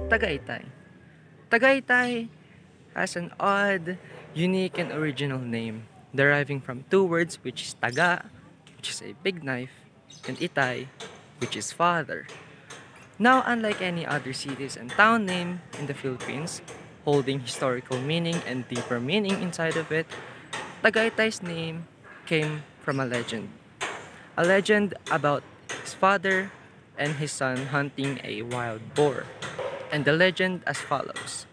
Tagaytay. Tagaytay has an odd, unique, and original name, deriving from two words, which is taga, which is a big knife, and itay, which is father. Now, unlike any other cities and town name in the Philippines, holding historical meaning and deeper meaning inside of it, Tagaytay's name came from a legend. A legend about his father and his son hunting a wild boar. And the legend as follows.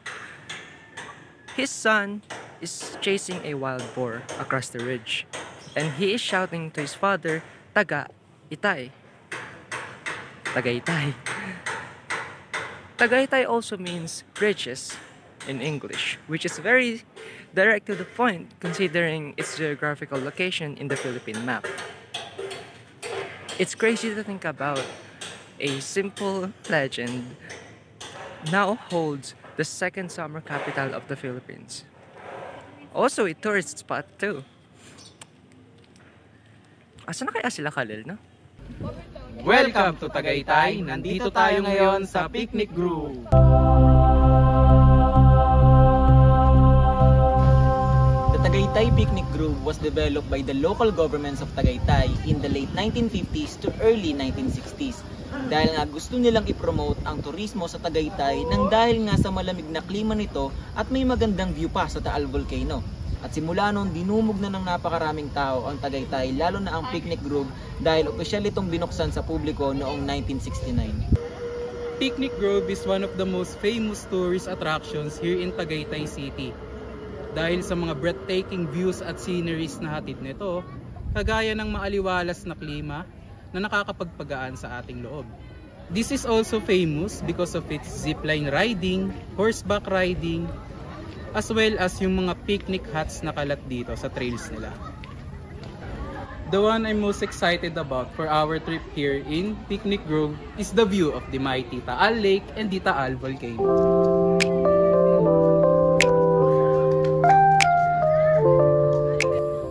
His son is chasing a wild boar across the ridge, and he is shouting to his father, Taga, itay. Tagaytay. Tagaytay also means riches in English, which is very direct to the point considering its geographical location in the Philippine map. It's crazy to think about a simple legend now holds the second summer capital of the Philippines. Also a tourist spot too. Asa na kaya sila, Khalil, no? Welcome to Tagaytay! Nandito tayo ngayon sa Picnic Grove. The Tagaytay Picnic Grove was developed by the local governments of Tagaytay in the late 1950s to early 1960s. Dahil nga gusto nilang i-promote ang turismo sa Tagaytay nang dahil nga sa malamig na klima nito at may magandang view pa sa Taal Volcano. At simula noon, dinumog na ng napakaraming tao ang Tagaytay, lalo na ang Picnic Grove dahil opisyal itong binuksan sa publiko noong 1969. Picnic Grove is one of the most famous tourist attractions here in Tagaytay City. Dahil sa mga breathtaking views at sceneries na hatid nito, kagaya ng maaliwalas na klima na nakakapagpagaan sa ating loob. This is also famous because of its zipline riding, horseback riding, as well as yung mga picnic huts na kalat dito sa trails nila. The one I'm most excited about for our trip here in Picnic Grove is the view of the mighty Taal Lake and the Taal Volcano.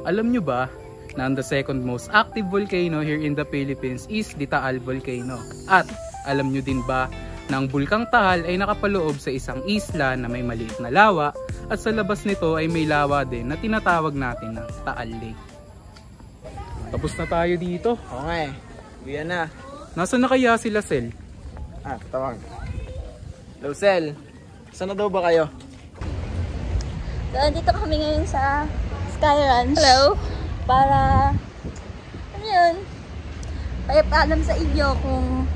Alam nyo ba na ang the second most active volcano here in the Philippines is the Taal Volcano? At alam nyo din ba na ang Bulkang Taal ay nakapaloob sa isang isla na may maliit na lawa at sa labas nito ay may lawa din na tinatawag natin na Taal Lake. Tapos na tayo dito. Oo nga eh. Uwian na. Nasaan na kaya sila, Sel? Tawag. Hello, Sel. Saan na daw ba kayo? So, dito kami ngayon sa Sky Ranch. Hello? Para, ano yun, paalam sa inyo kung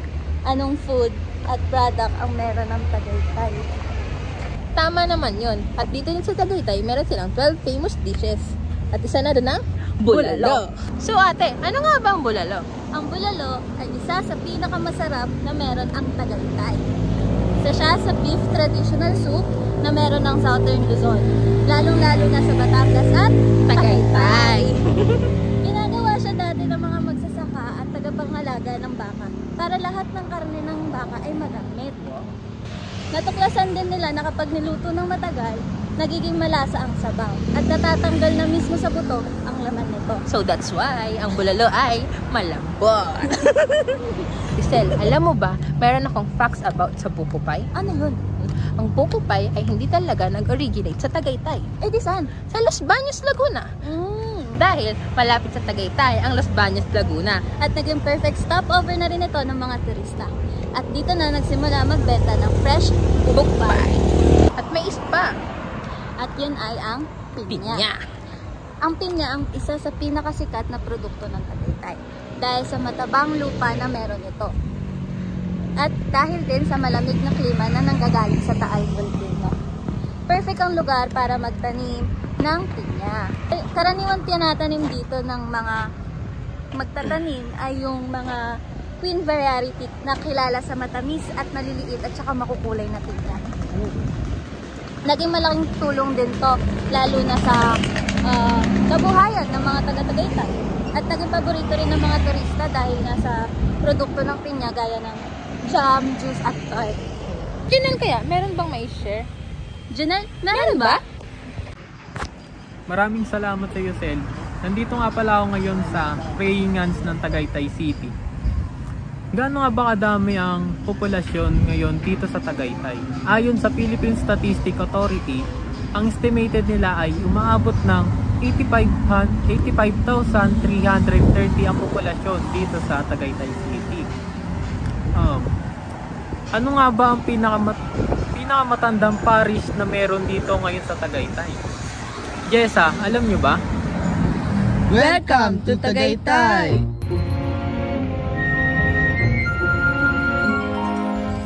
anong food at product ang meron ng Tagaytay. Tama naman yun. At dito din sa Tagaytay, meron silang 12 famous dishes. At isa na doon ang bulalo. So ate, ano nga ba ang bulalo? Ang bulalo ay isa sa pinakamasarap na meron ang Tagaytay. Isa siya sa beef traditional soup na meron ng Southern Luzon. Lalong-lalo na sa Batangas at Tagaytay. Ginagawa siya dati ng mga magsasaka at tagapangalaga ng baka para lahat ng karne ng baka ay magamit. Natuklasan din nila na kapag niluto ng matagal, nagiging malasa ang sabaw at natatanggal na mismo sa buto ang laman nito. So that's why ang bulalo ay malambot. Isel, alam mo ba, meron akong facts about sa pupupay? Ano yun? Ang pupupay ay hindi talaga nag-originate sa Tagaytay. Eh di saan? Sa Los Baños, Laguna. Dahil malapit sa Tagaytay ang Los Baños, Laguna. At naging perfect stopover na rin ito ng mga turista. At dito na nagsimula magbenta ng fresh pupupay. At may isa pa. At yun ay ang pinya. Ang pinya ang isa sa pinakasikat na produkto ng Tagaytay dahil sa matabang lupa na meron ito. At dahil din sa malamig na klima na nanggagaling sa Taal Volcano. Perfect ang lugar para magtanim ng pinya. Karaniwan tinatanim dito ng mga magtatanim ay yung mga queen variety na kilala sa matamis at maliliit at saka makukulay na pinya. Naging malaking tulong din to lalo na sa kabuhayan ng mga taga-Tagaytay. At naging paborito rin ng mga turista dahil nga sa produkto ng pinya gaya ng jam, juice at tart. Janelle kaya, meron bang may share? Janelle, meron ba? Maraming salamat sa iyo, Sel, nandito nga pala ako ngayon sa Praying Hands ng Tagaytay City. Gaano nga ba kadami ang populasyon ngayon dito sa Tagaytay? Ayon sa Philippine Statistics Authority, ang estimated nila ay umaabot ng 85,330 ang populasyon dito sa Tagaytay City. Ano nga ba ang pinakamatandang parish na meron dito ngayon sa Tagaytay? Jessa, alam nyo ba? Welcome to Tagaytay!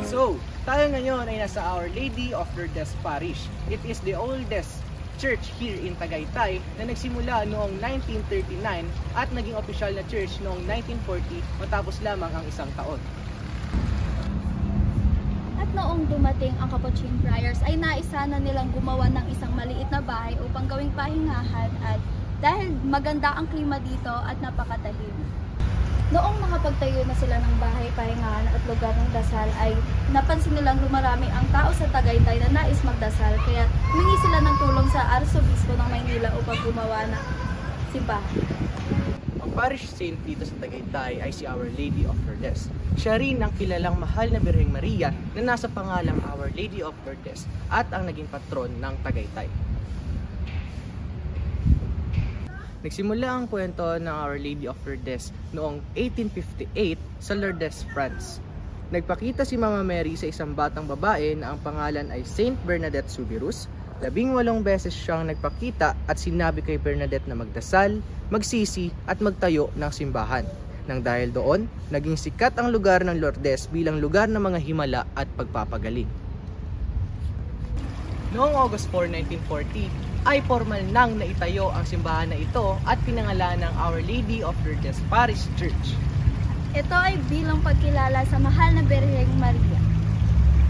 So, tayo ngayon ay nasa Our Lady of Lourdes Parish. It is the oldest church here in Tagaytay na nagsimula noong 1939 at naging opisyal na church noong 1940 matapos lamang ang isang taon. At noong dumating ang Capuchin Friars ay naisana nilang gumawa ng isang maliit na bahay upang gawing pahingahan at dahil maganda ang klima dito at napakatahimik. Noong makapagtayo na sila ng bahay, pahingahan at lugar ng dasal ay napansin nilang lumarami ang tao sa Tagaytay na nais magdasal kaya humingi sila ng tulong sa Arsobispo ng Maynila upang gumawa ng simbahan. Ang parish saint dito sa Tagaytay ay si Our Lady of Lourdes. Siya rin ang kilalang mahal na Birheng Maria na nasa pangalang Our Lady of Lourdes at ang naging patron ng Tagaytay. Nagsimula ang kwento ng Our Lady of Lourdes noong 1858 sa Lourdes, France. Nagpakita si Mama Mary sa isang batang babae na ang pangalan ay Saint Bernadette Soubirous. 18 beses siyang nagpakita at sinabi kay Bernadette na magdasal, magsisi at magtayo ng simbahan. Nang dahil doon, naging sikat ang lugar ng Lourdes bilang lugar ng mga himala at pagpapagaling. Noong August 4, 1940, ay formal nang naitayo ang simbahan na ito at pinangalan ng Our Lady of Lourdes Parish Church. Ito ay bilang pagkilala sa mahal na Birheng Maria.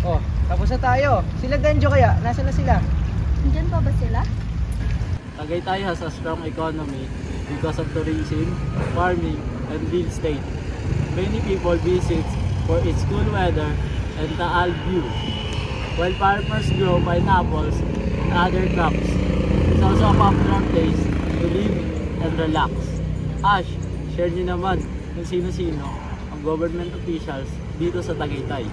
Oh, tapos na tayo. Sila Ganjo kaya? Nasaan na sila? Nandiyan pa ba sila? Tagaytay has a strong economy because of tourism, farming, and real estate. Many people visit for its cool weather and Taal view, while farmers grow pineapples and other crops. It's also a popular place to live and relax. Ash, share niyo naman kung sino-sino ang government officials dito sa Tagaytay.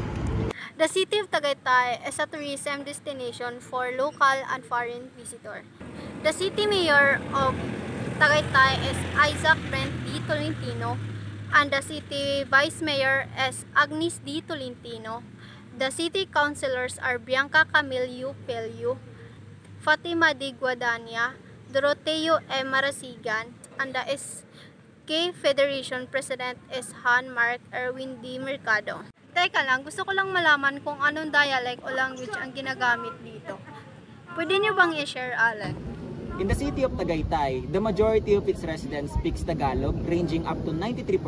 The city of Tagaytay is a tourism destination for local and foreign visitors. The city mayor of Tagaytay is Isaac Brent D. Tolentino, and the city vice mayor is Agnes D. Tolentino. The city councilors are Bianca Camilio Pelio, Fatima D. Guadania, Doroteo M. Marasigan, and the SK Federation President is Han Mark Erwin D. Mercado. Teka lang, gusto ko lang malaman kung anong dialect o language ang ginagamit dito. Pwede niyo bang i-share, Alan? In the city of Tagaytay, the majority of its residents speaks Tagalog, ranging up to 93%,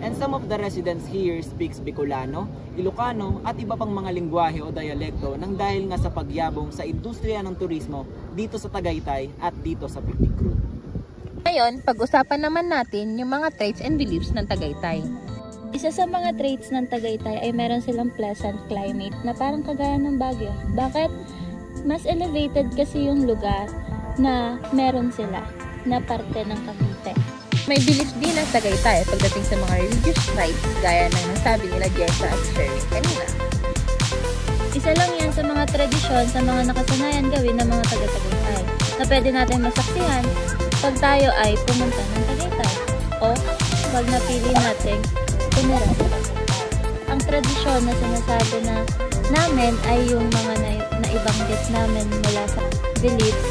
and some of the residents here speaks Bicolano, Ilocano, at iba pang mga lingwahe o dialekto nang dahil nga sa pagyabong sa industriya ng turismo dito sa Tagaytay at dito sa Picnic Grove. Ngayon, pag-usapan naman natin yung mga traits and beliefs ng Tagaytay. Isa sa mga traits ng Tagaytay ay meron silang pleasant climate na parang kagaya ng Baguio. Bakit? Mas elevated kasi yung lugar na meron sila na parte ng Cavite. May beliefs din ang Tagaytay pagdating sa mga religious rites gaya ng nasabi nila Jessa at Sherry kanina. Isa lang yan sa mga tradisyon sa mga nakasanayan gawin ng mga taga-Tagaytay na pwede natin masaksihan pag tayo ay pumunta ng Tagaytay o pag napili natin tumira sa Tagaytay. Ang tradisyon na sinasabi na namin ay yung mga naibanggit namin mula sa beliefs